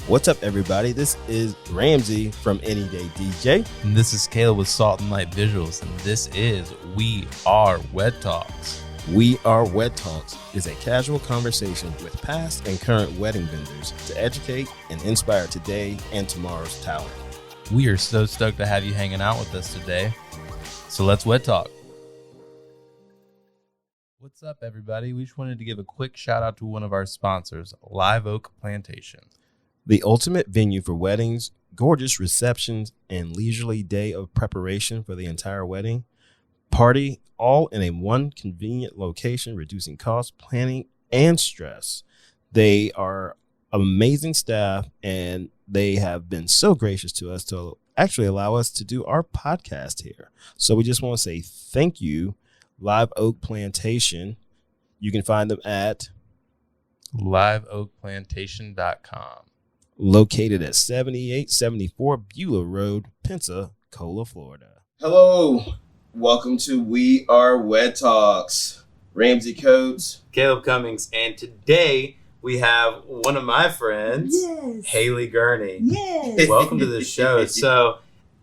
What's up, everybody? This is Ramsey from Any Day DJ. And this is Caleb with Salt and Light Visuals. And this is We Are Wed Talks. We Are Wed Talks is a casual conversation with past and current wedding vendors to educate and inspire today and tomorrow's talent. We are so stoked to have you hanging out with us today. So let's wed talk. What's up, everybody? We just wanted to give a quick shout out to one of our sponsors, Live Oak Plantation. The ultimate venue for weddings, gorgeous receptions, and leisurely day of preparation for the entire wedding. Party all in a one convenient location, reducing cost, planning, and stress. They are amazing staff, and they have been so gracious to us to actually allow us to do our podcast here. So we just want to say thank you, Live Oak Plantation. You can find them at liveoakplantation.com. Located at 7874 Beulah Road, Pensacola, Florida. Hello. Welcome to We Are Wed Talks. Ramsey Coates, Caleb Cummings, and today we have one of my friends, yes. Hayley Gurney. Yes. Welcome to the show. So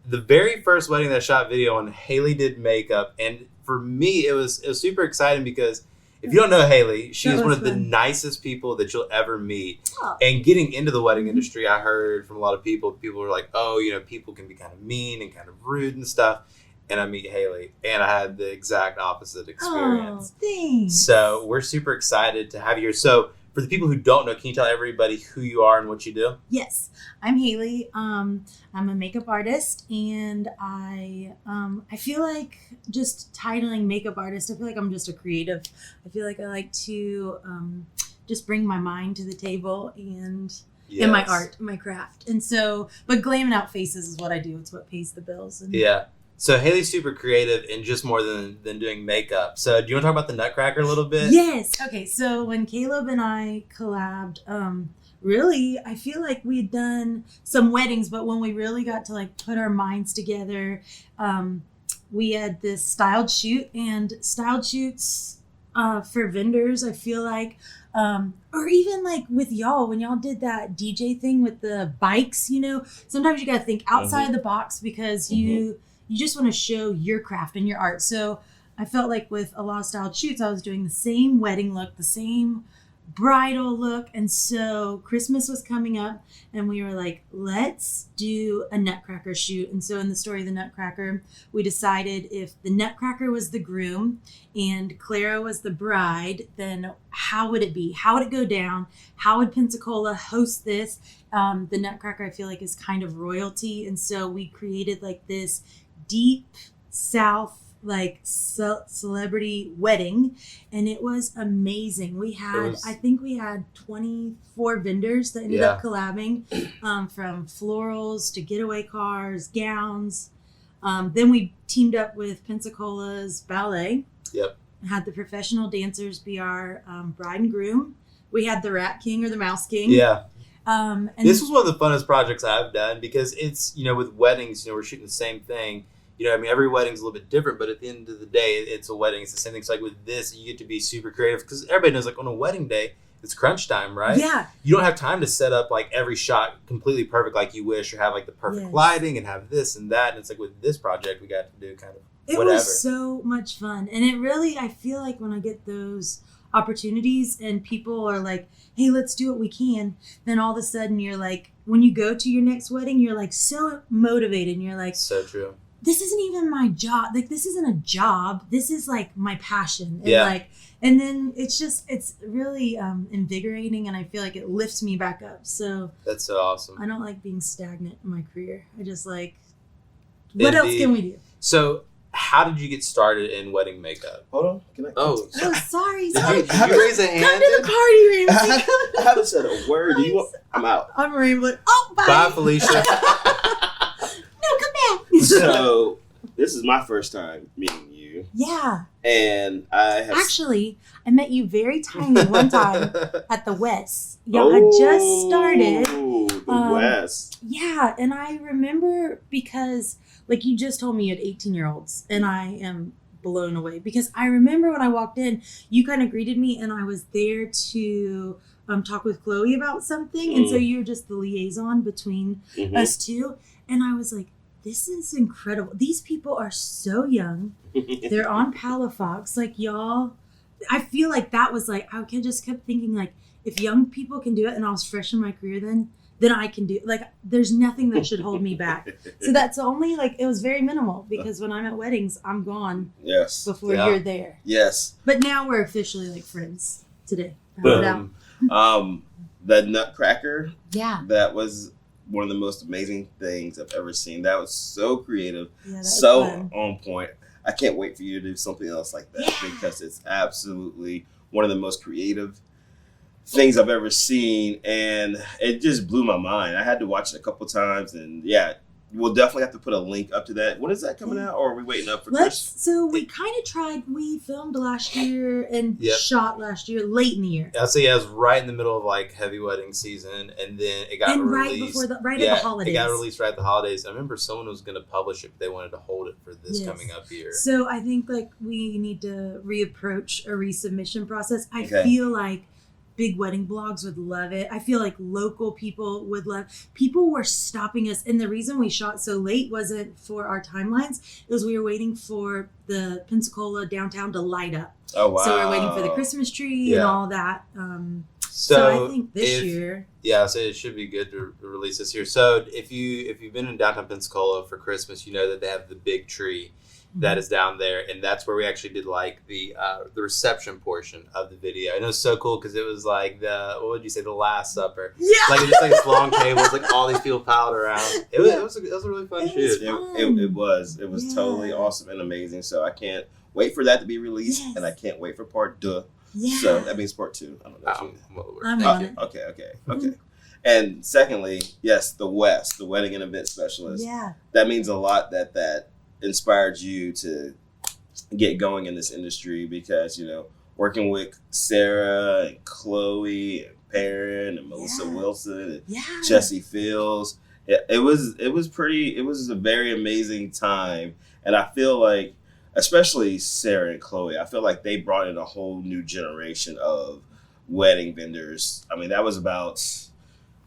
the very first wedding that I shot video on, Hayley did makeup, and for me it was super exciting because if you don't know Hayley, she's one of the nicest people that you'll ever meet. Oh. And getting into the wedding industry, I heard from a lot of people were like, oh, you know, people can be kind of mean and kind of rude and stuff. And I meet Hayley, and I had the exact opposite experience. Oh, thanks. So we're super excited to have you here. So for the people who don't know, can you tell everybody who you are and what you do? Yes, I'm Hayley. I'm a makeup artist, and I feel like just titling makeup artist, I feel like I'm just a creative. I feel like I like to just bring my mind to the table and my art, my craft. And so, but glamming out faces is what I do. It's what pays the bills. And yeah. So Hayley's super creative and just more than doing makeup. So do you want to talk about the Nutcracker a little bit? Yes. Okay. So when Caleb and I collabed, really, I feel like we had done some weddings, but when we really got to like put our minds together, we had this styled shoot, and styled shoots for vendors, I feel like, or even like with y'all, when y'all did that DJ thing with the bikes, you know, sometimes you got to think outside the box because you just want to show your craft and your art. So I felt like with a lot of styled shoots, I was doing the same wedding look, the same bridal look. And so Christmas was coming up, and we were like, let's do a Nutcracker shoot. And so in the story of the Nutcracker, we decided if the Nutcracker was the groom and Clara was the bride, then how would it be? How would it go down? How would Pensacola host this? The Nutcracker, I feel like, is kind of royalty. And so we created like this deep South like celebrity wedding, and it was amazing. I think we had 24 vendors that ended up collabing, from florals to getaway cars, gowns. Then we teamed up with Pensacola's ballet. Yep. Had the professional dancers be our bride and groom. We had the Rat King or the Mouse King. Yeah. And this was one of the funnest projects I've done because it's, you know, with weddings, you know, we're shooting the same thing. You know, I mean, every wedding's a little bit different, but at the end of the day, it's a wedding. It's the same thing. It's like with this, you get to be super creative because everybody knows, like, on a wedding day, it's crunch time, right? Yeah. You don't have time to set up, like, every shot completely perfect like you wish, or have, like, the perfect lighting and have this and that. And it's like with this project, we got to do kind of whatever. It was so much fun. And it really, I feel like when I get those opportunities and people are like, hey, let's do what we can, then all of a sudden you're like, when you go to your next wedding, you're like so motivated, and you're like, so true. This isn't even my job. Like, this isn't a job. This is like my passion. And and then it's really invigorating, and I feel like it lifts me back up. So that's so awesome. I don't like being stagnant in my career. I just like, what else can we do? So how did you get started in wedding makeup? Hold on. Can I? Oh, sorry. Did you raise a hand? Come to the party, Ramsey. I haven't said a word. I'm out. I'm rambling. Oh, bye. Bye, Felicia. So this is my first time meeting you. Yeah. And I have actually, I met you very tiny one time at the West. Y'all had just started. The West. Yeah, and I remember because, like, you just told me you had 18-year-olds, and I am blown away because I remember when I walked in, you kind of greeted me, and I was there to talk with Chloe about something. And so you were just the liaison between us two. And I was like, this is incredible. These people are so young. They're on Palafox. Like, y'all, I feel like that was like, I just kept thinking, like, if young people can do it, and I was fresh in my career then I can do it. Like, there's nothing that should hold me back. So that's only, like, it was very minimal, because when I'm at weddings, I'm gone before you're there. Yes. But now we're officially, like, friends today. The Nutcracker. Yeah. That was one of the most amazing things I've ever seen. That was so creative, so on point. I can't wait for you to do something else like that, because it's absolutely one of the most creative things I've ever seen, and it just blew my mind. I had to watch it a couple times, and we'll definitely have to put a link up to that. When is that coming out, or are we waiting up for Christmas? So we kind of tried. We filmed last year and shot last year, late in the year. I'll say it was right in the middle of like heavy wedding season, and then it got released at the holidays. It got released right at the holidays. I remember someone was going to publish it, but they wanted to hold it for this coming up year. So I think like we need to reapproach a resubmission process. I feel like big wedding blogs would love it. I feel like local people would love. People were stopping us, and the reason we shot so late wasn't for our timelines. It was we were waiting for the Pensacola downtown to light up. Oh wow! So we're waiting for the Christmas tree and all that. So I think this year. Yeah, so it should be good to release this year. So if you've been in downtown Pensacola for Christmas, you know that they have the big tree that is down there, and that's where we actually did like the reception portion of the video. And it was so cool because it was like what would you say, the Last Supper? Yeah, like just like this long table, it's like all these people piled around. It was a really fun shoot. It was totally awesome and amazing. So I can't wait for that to be released, and I can't wait for part 2. Yeah. So that means part 2. I don't know. I'm on it. Okay. And secondly, yes, the wedding and event specialist. Yeah. That means a lot that inspired you to get going in this industry, because, you know, working with Sarah and Chloe and Perrin and Melissa Wilson and Jesse Fields, it was a very amazing time. And I feel like, especially Sarah and Chloe, I feel like they brought in a whole new generation of wedding vendors. I mean, that was about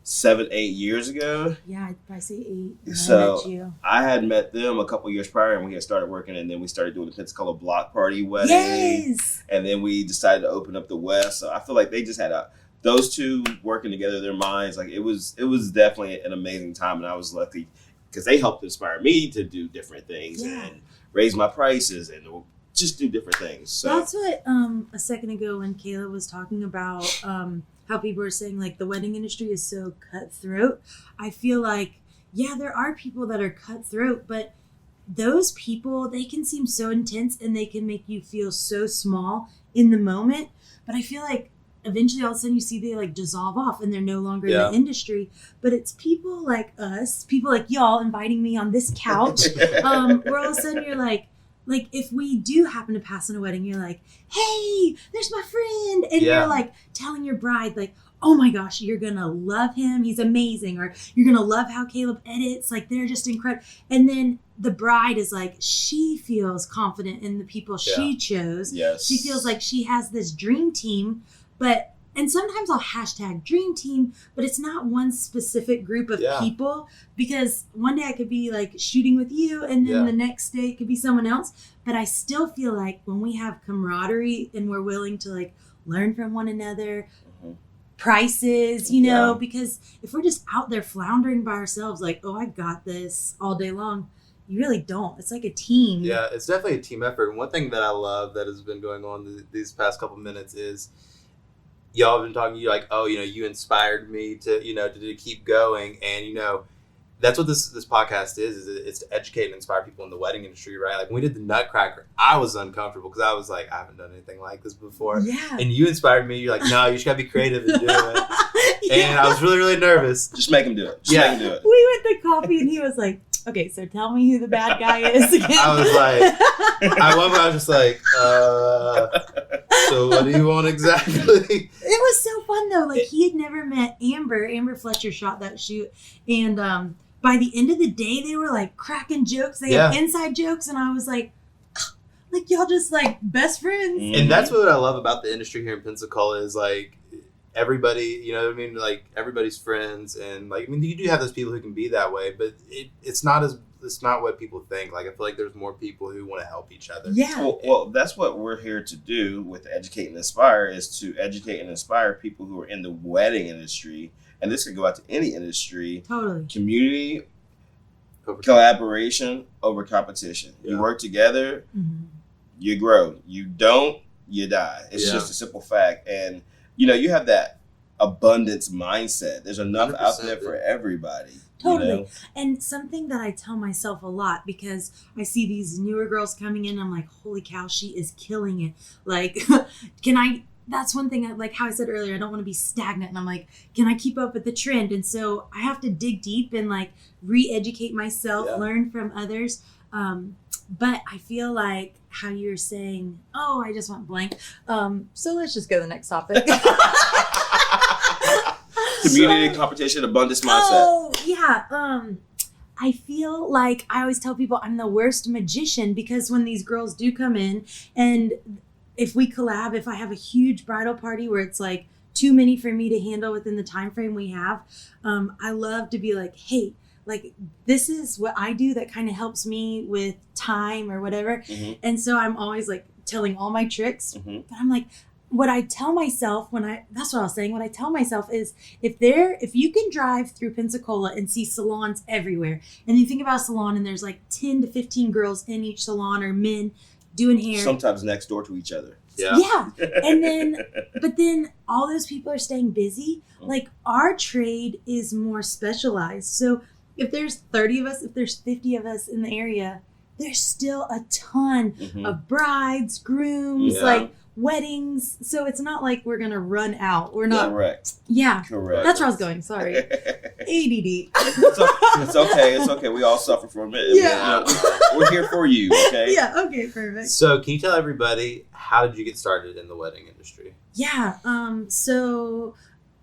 7-8 years ago. Yeah, I'd probably say 8. So I had met them a couple years prior, and we had started working, and then we started doing the Pensacola block party wedding. Yes. And then we decided to open up the West. So I feel like they just had those two working together, their minds. Like it was definitely an amazing time, and I was lucky because they helped inspire me to do different things and raise my prices and just do different things. So that's what a second ago when Kayla was talking about how people were saying like the wedding industry is so cutthroat. I feel like, there are people that are cutthroat, but those people, they can seem so intense and they can make you feel so small in the moment. But I feel like eventually all of a sudden you see they like dissolve off and they're no longer in the industry. But it's people like us, people like y'all inviting me on this couch, where all of a sudden you're like if we do happen to pass on a wedding, you're like, hey, there's my friend. And you're like telling your bride, like, oh my gosh, you're going to love him. He's amazing. Or you're going to love how Caleb edits. Like, they're just incredible. And then the bride is like, she feels confident in the people she chose. Yes. She feels like she has this dream team. And sometimes I'll hashtag dream team, but it's not one specific group of people, because one day I could be like shooting with you and then the next day it could be someone else. But I still feel like when we have camaraderie and we're willing to like learn from one another, prices, you know, because if we're just out there floundering by ourselves, like, oh, I got this all day long, you really don't. It's like a team. Yeah, it's definitely a team effort. And one thing that I love that has been going on these past couple minutes is y'all have been talking to you like, oh, you know, you inspired me to, you know, to keep going. And, you know, that's what this podcast is it's to educate and inspire people in the wedding industry, right? Like when we did the Nutcracker, I was uncomfortable because I was like, I haven't done anything like this before. Yeah. And you inspired me. You're like, no, you just got to be creative and do it. And I was really, really nervous. Just make him do it. Make him do it. We went to coffee and he was like, okay, so tell me who the bad guy is again. I was like, I was just like, so what do you want exactly? It was so fun though. Like he had never met Amber. Amber Fletcher shot that shoot. And by the end of the day, they were like cracking jokes. They had inside jokes. And I was like y'all just like best friends. And that's what I love about the industry here in Pensacola is like, everybody, you know what I mean? Like everybody's friends, and like, I mean, you do have those people who can be that way, but it's not what people think. Like, I feel like there's more people who want to help each other. Yeah. Well, that's what we're here to do with Educate and Inspire, is to educate and inspire people who are in the wedding industry. And this could go out to any industry. Totally. Community, collaboration over competition. Yeah. You work together, you grow. You don't, you die. It's just a simple fact. And, you know, you have that abundance mindset. There's enough out there for everybody. Totally. You know? And something that I tell myself a lot, because I see these newer girls coming in, I'm like, holy cow, she is killing it. Like, that's one thing, like how I said earlier, I don't want to be stagnant. And I'm like, can I keep up with the trend? And so I have to dig deep and like re-educate myself, learn from others. But I feel like how you're saying, oh, I just went blank. So let's just go to the next topic. Community, competition, abundance mindset. Oh, yeah. I feel like I always tell people I'm the worst magician, because when these girls do come in, and if we collab, if I have a huge bridal party where it's like too many for me to handle within the time frame we have, I love to be like, hey, like this is what I do that kind of helps me with time or whatever. And so I'm always like telling all my tricks, but I'm like, what I tell myself that's what I was saying. What I tell myself is if you can drive through Pensacola and see salons everywhere, and you think about a salon and there's like 10 to 15 girls in each salon, or men doing hair. Sometimes next door to each other. Yeah. And but then all those people are staying busy. Like our trade is more specialized. So if there's 30 of us, if there's 50 of us in the area, there's still a ton of brides, grooms, like weddings. So it's not like we're going to run out. We're not. Correct. Yeah. Correct. That's where I was going. Sorry. ADD. It's okay. It's okay. We all suffer from it. Yeah. We're here for you. Okay. Yeah. Okay. Perfect. So can you tell everybody, how did you get started in the wedding industry? Yeah. So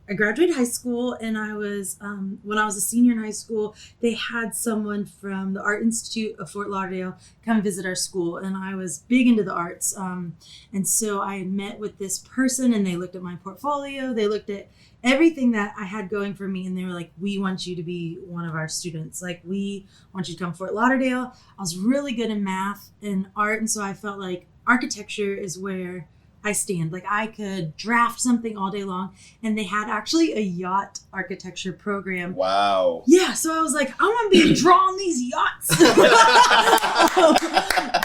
I graduated high school, and I was, when I was a senior in high school, they had someone from the Art Institute of Fort Lauderdale come visit our school, and I was big into the arts. And so I met with this person, and they looked at my portfolio. They looked at everything that I had going for me, and they were like, we want you to be one of our students. Like, we want you to come to Fort Lauderdale. I was really good in math and art, and so I felt like architecture is where I stand. Like, I could draft something all day long, and they had actually a yacht architecture program. Wow. Yeah, so I was like, I want to be drawing these yachts.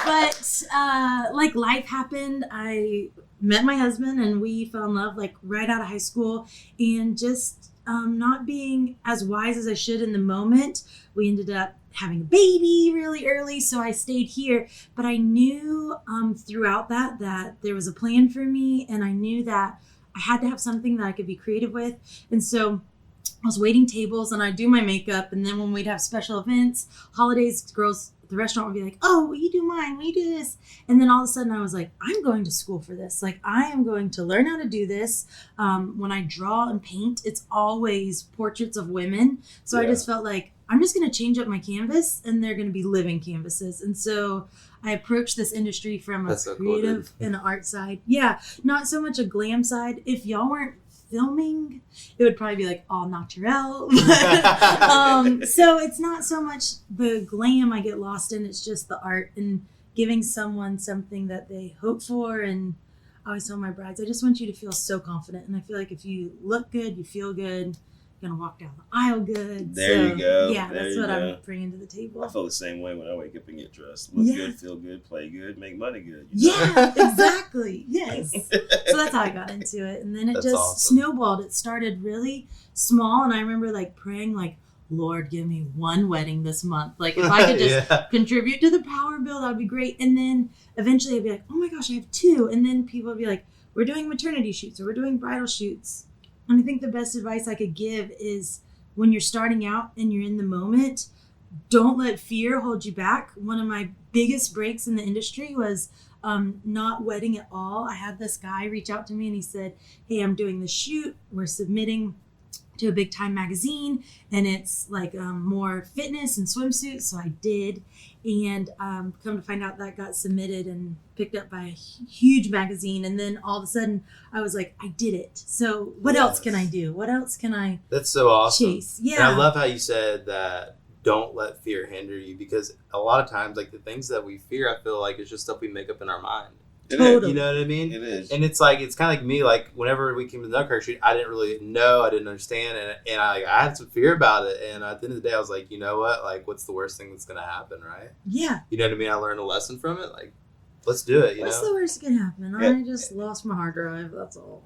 But like life happened. I met my husband, and we fell in love like right out of high school, and just not being as wise as I should in the moment, we ended up having a baby really early, so I stayed here. But I knew throughout that there was a plan for me, and I knew that I had to have something that I could be creative with. And so I was waiting tables, and I'd do my makeup, and then when we'd have special events, holidays, girls at the restaurant would be like, oh, will you do mine? Will you do this? And then all of a sudden I was like, I'm going to school for this. Like, I am going to learn how to do this. When I draw and paint, it's always portraits of women. So I just felt like, I'm just going to change up my canvas, and they're going to be living canvases. And so I approached this industry from a creative and an art side. Yeah, not so much a glam side. If y'all weren't filming, it would probably be like all natural. So it's not so much the glam I get lost in. It's just the art and giving someone something that they hope for. And I always tell my brides, I just want you to feel so confident. And I feel like if you look good, you feel good, gonna walk down the aisle good. There you go. Yeah, that's what I'm bringing to the table. I feel the same way when I wake up and get dressed. Look good, feel good, play good, make money good. Yeah, exactly. Yes. So that's how I got into it. And then it snowballed. It started really small, and I remember like praying like, Lord, give me one wedding this month. Like, if I could just contribute to the power bill, that would be great. And then eventually I'd be like, oh my gosh, I have 2. And then people would be like, we're doing maternity shoots, or we're doing bridal shoots. And I think the best advice I could give is, when you're starting out and you're in the moment, don't let fear hold you back. One of my biggest breaks in the industry was not wedding at all. I had this guy reach out to me, and he said, hey, I'm doing this shoot. We're submitting to a big time magazine, and it's like more fitness and swimsuits. So I did, and come to find out that got submitted and picked up by a huge magazine. And then all of a sudden I was like, I did it. So what else can I do? What else can I That's so awesome. chase? Yeah. And I love how you said that don't let fear hinder you, because a lot of times, like, the things that we fear, I feel like it's just stuff we make up in our mind. Totally. You know what I mean? It is. And it's like, it's kind of like me, like, whenever we came to the Nutcracker Street, I didn't really know, I didn't understand, and I had some fear about it. And at the end of the day, I was like, you know what? Like, what's the worst thing that's going to happen, right? Yeah. You know what I mean? I learned a lesson from it. Like, let's do it, you What's know? the worst that can happen? Yeah. I just lost my hard drive. That's all.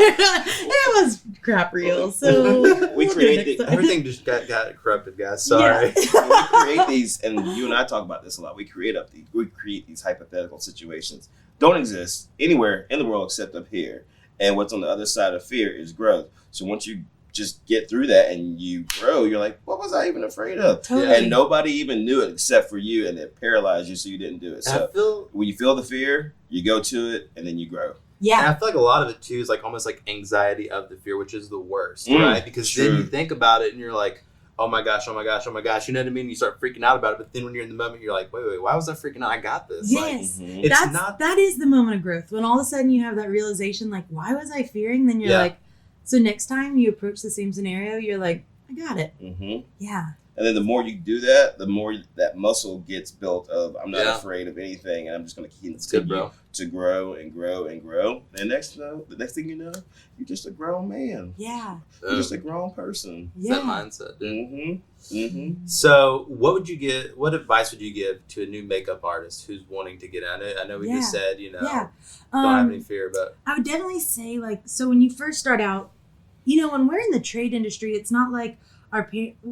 It was crap reel. So We we'll create do it next time. Everything just got corrupted, guys. Sorry. Yeah. We create these, and you and I talk about this a lot. We create these hypothetical situations. Don't exist anywhere in the world except up here. And what's on the other side of fear is growth. So once you just get through that and you grow, you're like, what was I even afraid of? Totally. And nobody even knew it except for you, and it paralyzed you, so you didn't do it. And I So feel when you feel the fear, you go to it, and then you grow. And Yeah. I feel like a lot of it too is like almost like anxiety of the fear, which is the worst, Mm, right? Because then true. you think about it and you're like, oh my gosh, oh my gosh, oh my gosh. You know what I mean? You start freaking out about it, but then when you're in the moment, you're like, wait, why was I freaking out? I got this. Like, Yes. Mhm. it's That's, not. that is the moment of growth. When all of a sudden you have that realization, like, why was I fearing? Then you're Yeah. like, so next time you approach the same scenario, you're like, I got it. Mm-hmm. Yeah. And then the more you do that, the more that muscle gets built of, I'm not Yeah. afraid of anything, and I'm just going to keep It's good, bro. to grow and grow and grow. And the next thing you know, you're just a grown man. Yeah. You're just a grown person. It's that Yeah. mindset, dude. Mm-hmm. Mm-hmm. So, what advice would you give to a new makeup artist who's wanting to get at it? I know we just said, Yeah. don't have any fear, but I would definitely say, like, so when you first start out, when we're in the trade industry, it's not like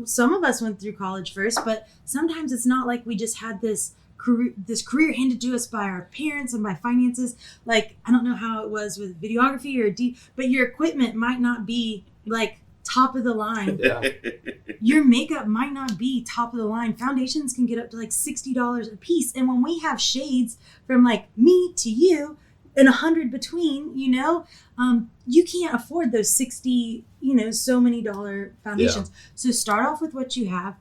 some of us went through college first, but sometimes it's not like we just had this career handed to us by our parents and by finances. Like, I don't know how it was with videography but your equipment might not be like top of the line. yeah, Your makeup might not be top of the line. Foundations can get up to like $60 a piece. And when we have shades from like me to you and 100 between, you can't afford those 60, so many dollar foundations. So start off with what you have,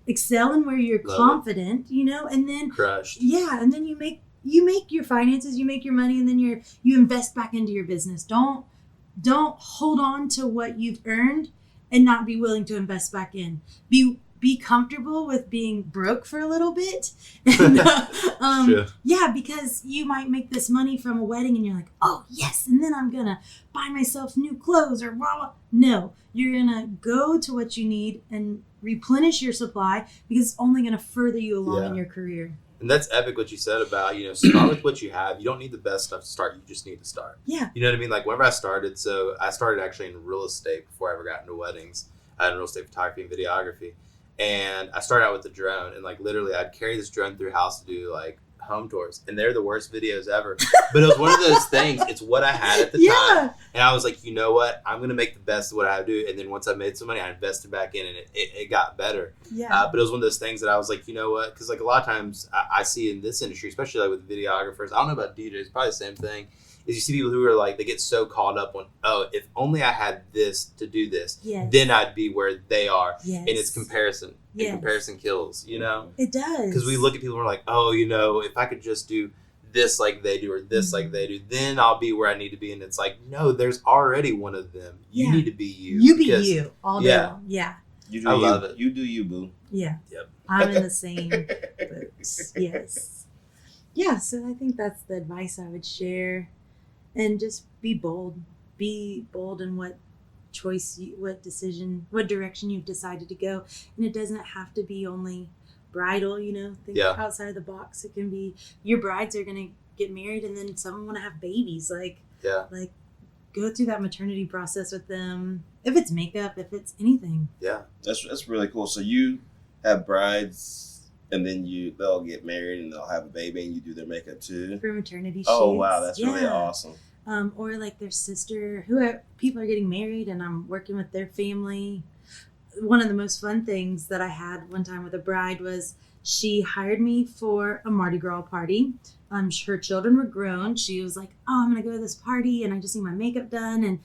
excel in where you're Love confident, and then crushed. and then you make your finances, you make your money, and then you invest back into your business. Don't hold on to what you've earned and not be willing to invest back in. Be comfortable with being broke for a little bit. And, Sure. yeah, because you might make this money from a wedding and you're like, oh yes, and then I'm gonna buy myself new clothes or blah blah. No, you're gonna go to what you need and replenish your supply, because it's only gonna further you along in your career. And that's epic what you said about, start with what you have. You don't need the best stuff to start. You just need to start. Yeah. You know what I mean? Like, whenever I started actually in real estate before I ever got into weddings. I had real estate photography and videography. And I started out with the drone, and like literally I'd carry this drone through house to do like home tours, and they're the worst videos ever. But it was one of those things. It's what I had at the time, and I was like, you know what? I'm gonna make the best of what I have to do. And then once I made some money, I invested back in, and it got better. Yeah. But it was one of those things that I was like, you know what? Because like a lot of times I see in this industry, especially like with videographers, I don't know about DJs, probably the same thing. Is you see people who are like, they get so caught up on, oh, if only I had this to do this, then I'd be where they are. Yes. And it's comparison. And comparison kills, It does. Because we look at people and we're like, oh, if I could just do this like they do or this like they do, then I'll be where I need to be. And it's like, no, there's already one of them. You need to be you. You be you all day long. Yeah. You do I you. love it. You do you, boo. Yeah. Yep. I'm in the same boat. Yes. Yeah, so I think that's the advice I would share. And just be bold. Be bold in what direction you've decided to go. And it doesn't have to be only bridal, think outside of the box. It can be your brides are going to get married and then some want to have babies. Like go through that maternity process with them. If it's makeup, if it's anything. Yeah. That's really cool. So you have brides, and then they'll get married and they'll have a baby, and you do their makeup too. For maternity shoots. Oh wow, that's really awesome. Or like their sister, people are getting married and I'm working with their family. one of the most fun things that I had one time with a bride was she hired me for a Mardi Gras party. Her children were grown. She was like, oh, I'm going to go to this party and I just need my makeup done and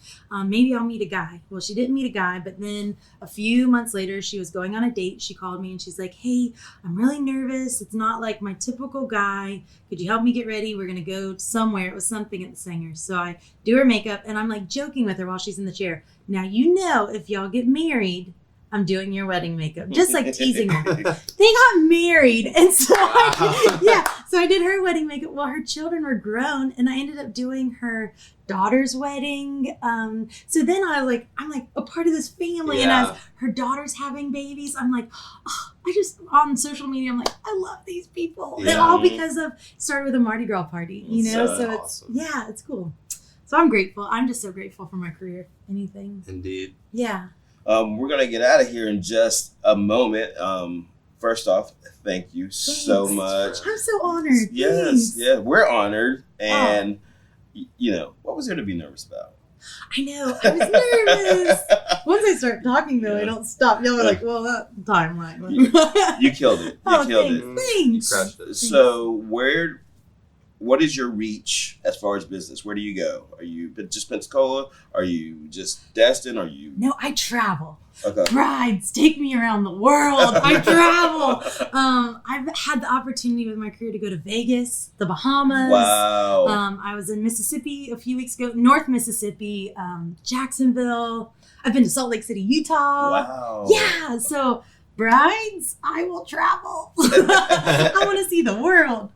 maybe I'll meet a guy. Well, she didn't meet a guy, but then a few months later, she was going on a date. She called me and she's like, hey, I'm really nervous. It's not like my typical guy. Could you help me get ready? We're going to go somewhere. It was something at the Singers. So I do her makeup and I'm like joking with her while she's in the chair. Now, if y'all get married, I'm doing your wedding makeup, just like teasing her. They got married. And so I did her wedding makeup while her children were grown. And I ended up doing her daughter's wedding. So then I'm like a part of this family. And as her daughter's having babies, I'm like, on social media, I'm like, I love these people. And all because started with a Mardi Gras party, So awesome. It's cool. So I'm grateful. I'm just so grateful for my career. Anything. Indeed. Yeah. We're going to get out of here in just a moment. First off, thank you so much. I'm so honored. Yes, Thanks. yeah, we're honored. And, what was there to be nervous about? I know. I was nervous. Once I start talking, though, I don't stop. Y'all were like, well, that timeline. You killed it. You killed it. Thanks. You crushed it. So what is your reach as far as business? Where do you go? Are you just Pensacola? Are you just Destin? Are you? No, I travel. Okay. Brides take me around the world. I travel. I've had the opportunity with my career to go to Vegas, the Bahamas. Wow. I was in Mississippi a few weeks ago, North Mississippi, Jacksonville. I've been to Salt Lake City, Utah. Wow. Yeah. So brides, I will travel. I want to see the world.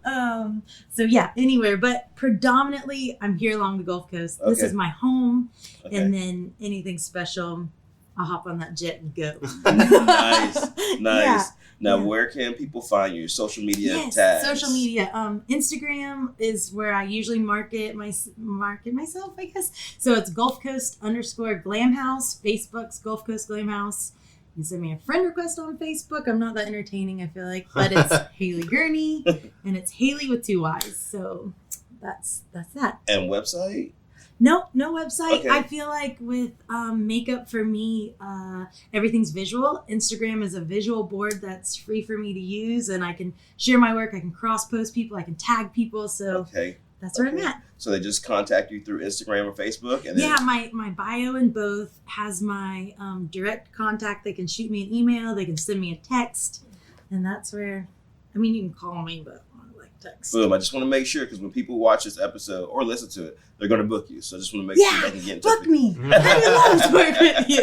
Anywhere, but predominantly I'm here along the Gulf Coast. This is my home. Okay. And then anything special, I'll hop on that jet and go. Nice. Yeah. Now, where can people find you? Social media tags. Social media. Instagram is where I usually market myself, I guess. So it's Gulfcoast_Glamhouse. Facebook's Gulfcoast Glamhouse. You can send me a friend request on Facebook. I'm not that entertaining, I feel like, but it's Hayley Gurney, and it's Hayley with 2 Y's. So that's that. And website? No website. Okay. I feel like with makeup for me, everything's visual. Instagram is a visual board that's free for me to use, and I can share my work. I can cross-post people. I can tag people. So that's where I'm at. So they just contact you through Instagram or Facebook? And then... my bio in both has my direct contact. They can shoot me an email. They can send me a text. And that's where, you can call me, but I like text. Boom. I just want to make sure, because when people watch this episode or listen to it, they're going to book you. So I just want to make sure they can get in touch book me. I would love to work with you.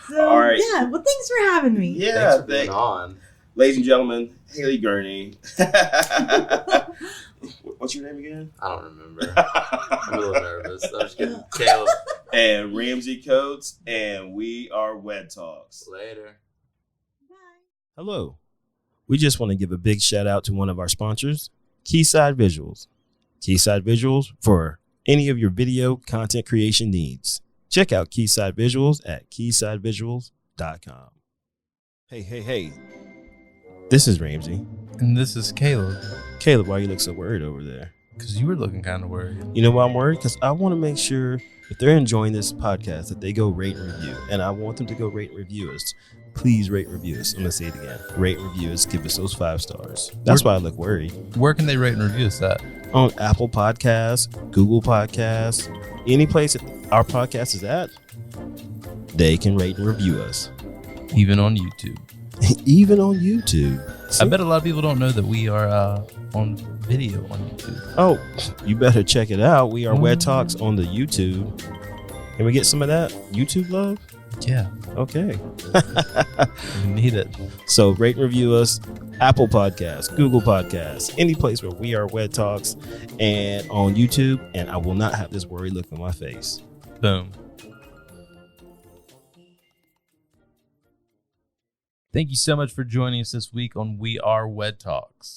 So, all right. Yeah, well, thanks for having me. Yeah, Thanks for being on. Ladies and gentlemen, Hayley Gurney. What's your name again? I don't remember. I'm a little nervous. I'm just kidding. Caleb. And Ramsey Coates, and we are Wed Talks. Later. Bye. Hello. We just want to give a big shout out to one of our sponsors, Quayside Visuals. Quayside Visuals for any of your video content creation needs. Check out Quayside Visuals at quaysidevisuals.com. Hey. This is Ramsey. And this is Caleb. Caleb, why you look so worried over there? Because you were looking kind of worried. You know why I'm worried? Because I want to make sure if they're enjoying this podcast that they go rate and review. And I want them to go rate and review us. Please rate and review us. I'm going to say it again. Rate and review us. Give us those 5 stars. That's why I look worried. Where can they rate and review us at? On Apple Podcasts, Google Podcasts, any place that our podcast is at, they can rate and review us. Even on YouTube. Even on YouTube. I bet a lot of people don't know that we are on video on YouTube. Oh, you better check it out. We are Wed Talks on the YouTube. Can we get some of that YouTube love? Yeah. Okay. We need it. So rate and review us. Apple Podcasts, Google Podcasts, any place where we are Wed Talks, and on YouTube. And I will not have this worried look on my face. Boom. Thank you so much for joining us this week on We Are Wed Talks.